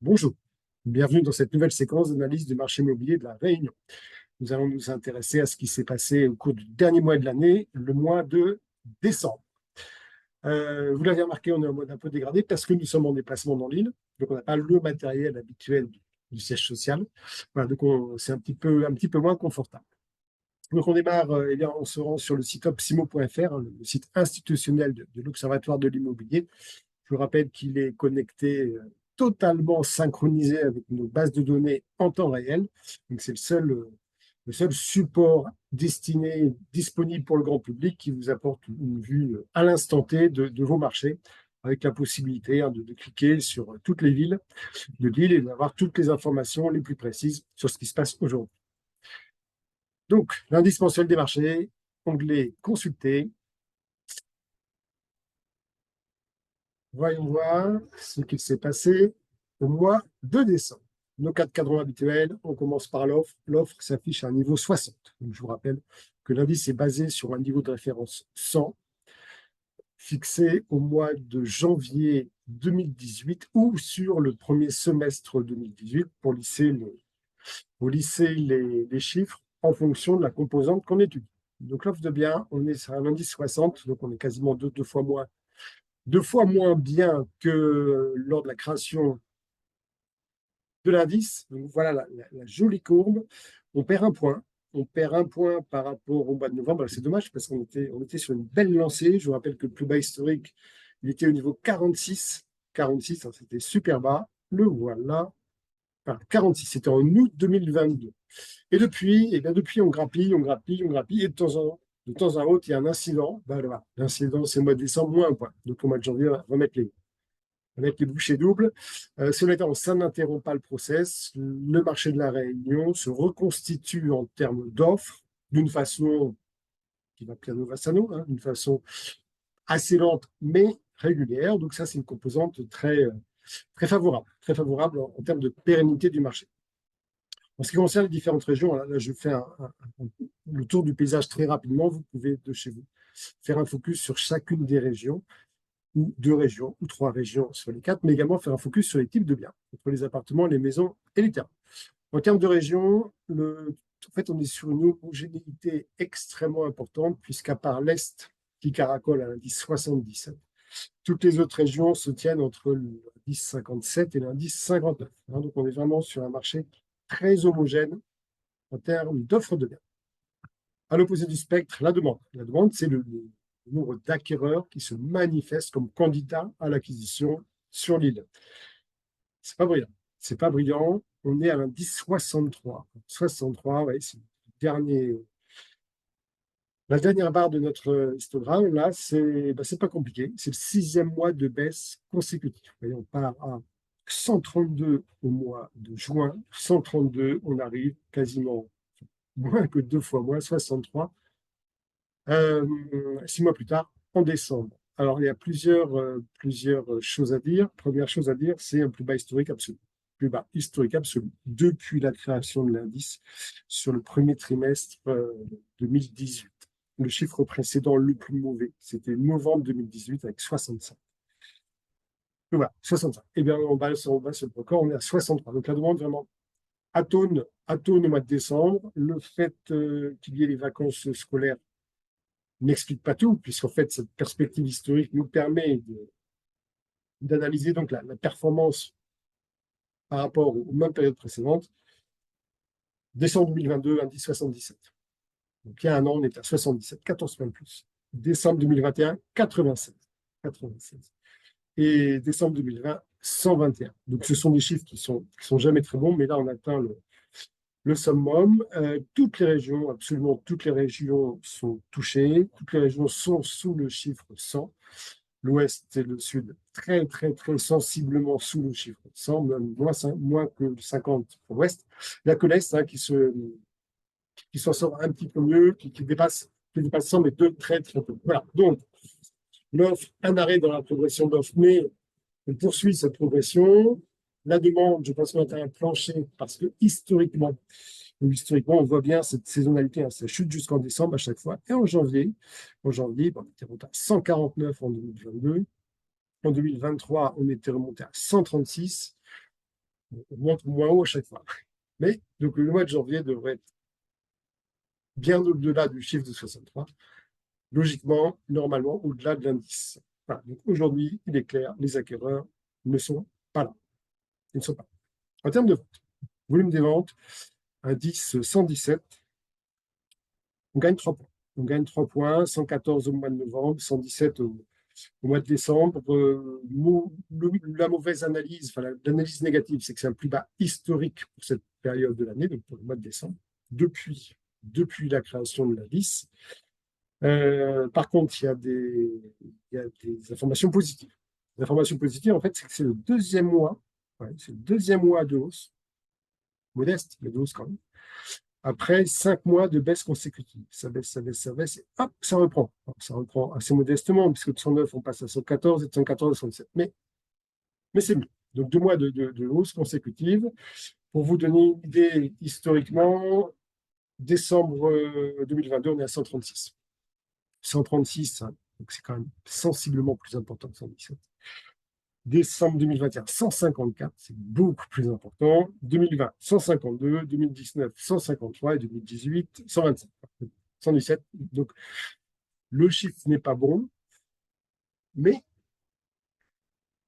Bonjour, bienvenue dans cette nouvelle séquence d'analyse du marché immobilier de la Réunion. Nous allons nous intéresser à ce qui s'est passé au cours du dernier mois de l'année, le mois de décembre. Vous l'avez remarqué, on est en mode un peu dégradé parce que nous sommes en déplacement dans l'île, donc on n'a pas le matériel habituel du siège social. Voilà, donc c'est un petit peu moins confortable. Donc on démarre, eh bien, on se rend sur le site opsimo.fr, le site institutionnel de l'Observatoire de l'immobilier. Je vous rappelle qu'il est connecté, totalement synchronisé avec nos bases de données en temps réel. Donc, c'est le seul support destiné, disponible pour le grand public qui vous apporte une vue à l'instant T de vos marchés, avec la possibilité de cliquer sur toutes les villes de l'île et d'avoir toutes les informations les plus précises sur ce qui se passe aujourd'hui. Donc, l'indice mensuel des marchés, onglet consulter. Voyons voir ce qu'il s'est passé au mois de décembre. Nos quatre cadrans habituels, on commence par l'offre. L'offre s'affiche à un niveau 60. Donc, je vous rappelle que l'indice est basé sur un niveau de référence 100, fixé au mois de janvier 2018 ou sur le premier semestre 2018 pour lisser les chiffres en fonction de la composante qu'on étudie. Donc, l'offre de biens, on est sur un indice 60, donc on est quasiment deux fois moins bien que lors de la création de l'indice. Donc voilà la jolie courbe. On perd un point. On perd un point par rapport au mois de novembre. C'est dommage parce on était sur une belle lancée. Je vous rappelle que le plus bas historique, il était au niveau 46. 46, hein, c'était super bas. Le voilà. Enfin, 46, c'était en août 2022. Et depuis, eh bien depuis, on grappille, on grappille, on grappille. Et de temps à autre, il y a un incident. Ben, voilà. L'incident, c'est le mois de décembre, moins un point. Donc, au mois de janvier, on va remettre les bouchées doubles. Cela étant, ça n'interrompt pas le process. Le marché de la Réunion se reconstitue en termes d'offres d'une façon qui va piano vassano, hein, d'une façon assez lente mais régulière. Donc ça, c'est une composante très favorable en termes de pérennité du marché. En ce qui concerne les différentes régions, là je fais le tour du paysage très rapidement. Vous pouvez, de chez vous, faire un focus sur chacune des régions, ou deux régions, ou trois régions sur les quatre, mais également faire un focus sur les types de biens, entre les appartements, les maisons et les terrains. En termes de région, en fait, on est sur une homogénéité extrêmement importante, puisqu'à part l'Est, qui caracole à l'indice 77, toutes les autres régions se tiennent entre l'indice 57 et l'indice 59. Hein, donc, on est vraiment sur un marché très homogène en termes d'offres de biens. À l'opposé du spectre, la demande. La demande, c'est le nombre d'acquéreurs qui se manifestent comme candidats à l'acquisition sur l'île. C'est pas brillant. C'est pas brillant. On est à l'indice 63. 63, ouais, c'est la dernière barre de notre histogramme. Là, c'est pas compliqué. C'est le 6e mois de baisse consécutif. Vous voyez, on part à 132 au mois de juin. 132, on arrive quasiment moins que deux fois moins, 63. 6 mois plus tard, en décembre. Alors, il y a plusieurs choses à dire. Première chose à dire, c'est un plus bas historique absolu. Plus bas historique absolu depuis la création de l'indice sur le premier trimestre 2018. Le chiffre précédent, le plus mauvais, c'était novembre 2018 avec 65. Donc voilà, 65. Eh bien, on va sur le record, on est à 63. Donc la demande vraiment atone au mois de décembre. Le fait qu'il y ait les vacances scolaires n'explique pas tout, puisqu'en fait, cette perspective historique nous permet d'analyser donc la performance par rapport aux mêmes périodes précédentes. Décembre 2022, indice 77. Donc il y a un an, on est à 77, 14 points de plus. Décembre 2021, 87. 96. Et décembre 2020, 121. Donc ce sont des chiffres qui sont jamais très bons, mais là on atteint le summum. Toutes les régions, absolument toutes les régions sont touchées. Toutes les régions sont sous le chiffre 100. L'ouest et le sud très, très, très sensiblement sous le chiffre 100, même moins que 50 pour l'ouest. Il n'y a que l'est hein, qui s'en sort un petit peu mieux, qui dépasse 100, mais deux très, très peu. Voilà. Donc, l'offre, un arrêt dans la progression d'offre, mais on poursuit cette progression. La demande, je pense qu'on atteint un plancher parce que historiquement, on voit bien cette saisonnalité, hein, ça chute jusqu'en décembre à chaque fois. Et en janvier, on était remonté à 149 en 2022. En 2023, on était remonté à 136. On monte moins haut à chaque fois. Mais donc, le mois de janvier devrait être bien au-delà du chiffre de 63. Logiquement, normalement, au-delà de l'indice. Voilà. Donc aujourd'hui, il est clair, les acquéreurs ne sont pas là. Ils ne sont pas là. En termes de vente, volume des ventes, indice 117, on gagne 3 points. On gagne 3 points, 114 au mois de novembre, 117 au mois de décembre. La mauvaise analyse, enfin l'analyse négative, c'est que c'est un plus bas historique pour cette période de l'année, donc pour le mois de décembre, depuis la création de la liste. Par contre, il y a des informations positives. Les informations positives, en fait, c'est que c'est le deuxième mois, ouais, c'est le deuxième mois de hausse, modeste, mais de hausse quand même, après 5 mois de baisse consécutive. Ça baisse, ça baisse, ça baisse, et hop, ça reprend. Alors, ça reprend assez modestement, puisque de 109, on passe à 114, et de 114 à 117. Mais c'est mieux. Donc, 2 mois de hausse consécutive. Pour vous donner une idée, historiquement, décembre 2022, on est à 136. 136, hein, donc c'est quand même sensiblement plus important que 117. Décembre 2021, 154, c'est beaucoup plus important. 2020, 152, 2019, 153 et 2018, 125, 117. Donc, le chiffre n'est pas bon, mais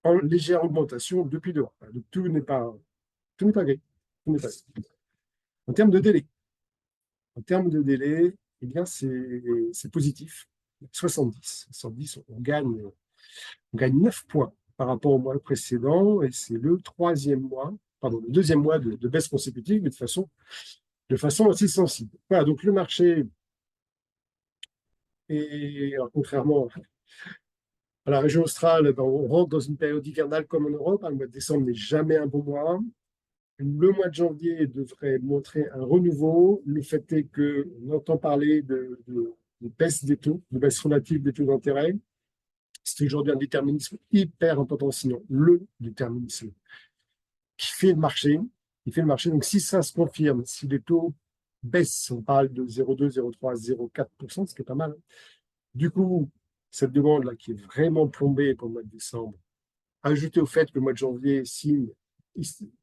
en légère augmentation depuis 2 ans. Donc, tout n'est pas gris. Tout n'est pas gris. En termes de délai, eh bien, c'est positif. 70, on gagne 9 points par rapport au mois précédent, et c'est le deuxième mois de baisse consécutive, mais de façon assez sensible. Voilà, donc le marché est, contrairement à la région australe, on rentre dans une période hivernale comme en Europe. Le mois de décembre n'est jamais un bon mois. Le mois de janvier devrait montrer un renouveau. Le fait est qu'on entend parler de baisse des taux, de baisse relative des taux d'intérêt. C'est aujourd'hui un déterminisme hyper important, sinon le déterminisme qui fait le marché. Donc, si ça se confirme, si les taux baissent, on parle de 0,2, 0,3, 0,4%, ce qui est pas mal. Du coup, cette demande-là qui est vraiment plombée pour le mois de décembre, ajouté au fait que le mois de janvier signe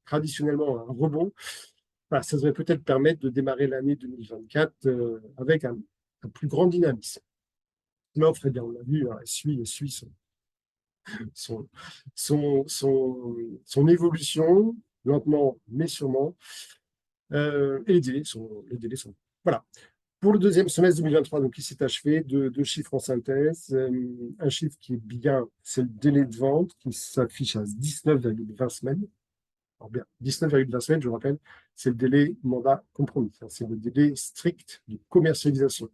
traditionnellement un rebond, bah, ça devrait peut-être permettre de démarrer l'année 2024 avec un plus grand dynamisme. L'offre, eh bien, on l'a vu, hein, elle suit son, son évolution, lentement mais sûrement. Et les délais sont. Voilà. Pour le deuxième semestre 2023, donc il s'est achevé, deux chiffres en synthèse. Un chiffre qui est bien, c'est le délai de vente qui s'affiche à 19,20 semaines. Alors bien, 19,20 semaines, je vous rappelle, c'est le délai mandat compromis. C'est le délai strict de commercialisation.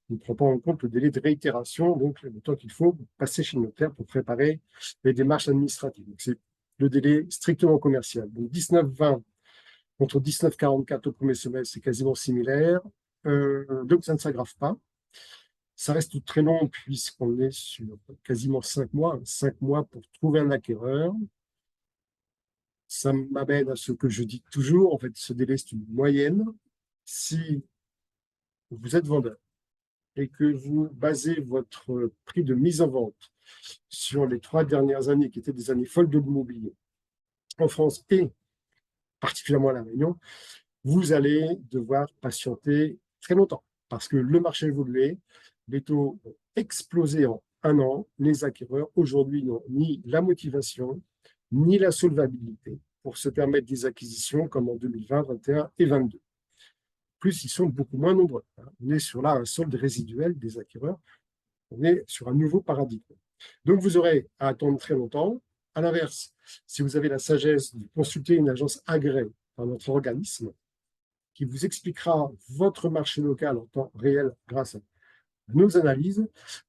Il ne prend pas en compte le délai de réitération, donc le temps qu'il faut passer chez le notaire pour préparer les démarches administratives. Donc c'est le délai strictement commercial. Donc 19,20 contre 19,44 au premier semestre, c'est quasiment similaire. Donc ça ne s'aggrave pas. Ça reste très long puisqu'on est sur quasiment 5 mois. 5 mois pour trouver un acquéreur. Ça m'amène à ce que je dis toujours, en fait, ce délai, c'est une moyenne. Si vous êtes vendeur et que vous basez votre prix de mise en vente sur les 3 dernières années, qui étaient des années folles de l'immobilier en France et particulièrement à La Réunion, vous allez devoir patienter très longtemps parce que le marché a évolué, les taux ont explosé en 1 an, les acquéreurs aujourd'hui n'ont ni la motivation, ni la solvabilité pour se permettre des acquisitions comme en 2020, 2021 et 2022. Plus, ils sont beaucoup moins nombreux. On est sur là un solde résiduel des acquéreurs. On est sur un nouveau paradigme. Donc, vous aurez à attendre très longtemps. À l'inverse, si vous avez la sagesse de consulter une agence agréée par notre organisme qui vous expliquera votre marché local en temps réel grâce à nos analyses,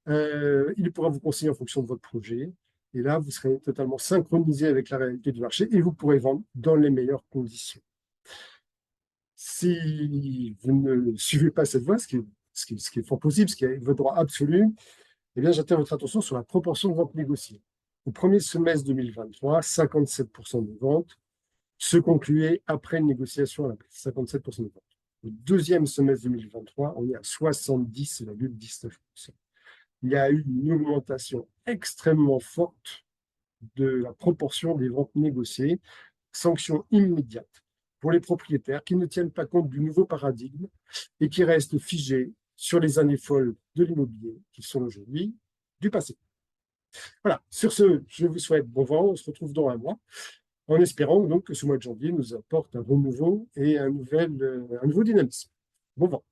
il pourra vous conseiller en fonction de votre projet. Et là, vous serez totalement synchronisé avec la réalité du marché et vous pourrez vendre dans les meilleures conditions. Si vous ne suivez pas cette voie, ce qui est fort possible, ce qui est votre droit absolu, eh bien, j'attire votre attention sur la proportion de ventes négociées. Au premier semestre 2023, 57% de ventes se concluaient après une négociation à la baisse. 57% de ventes. Au deuxième semestre 2023, on est à 70,19%. Il y a eu une augmentation extrêmement forte de la proportion des ventes négociées sanction immédiate pour les propriétaires qui ne tiennent pas compte du nouveau paradigme et qui restent figés sur les années folles de l'immobilier, qui sont aujourd'hui du passé. Voilà, sur ce, je vous souhaite bon vent, on se retrouve dans un mois, en espérant donc que ce mois de janvier nous apporte un renouveau et un nouveau dynamisme. Bon vent.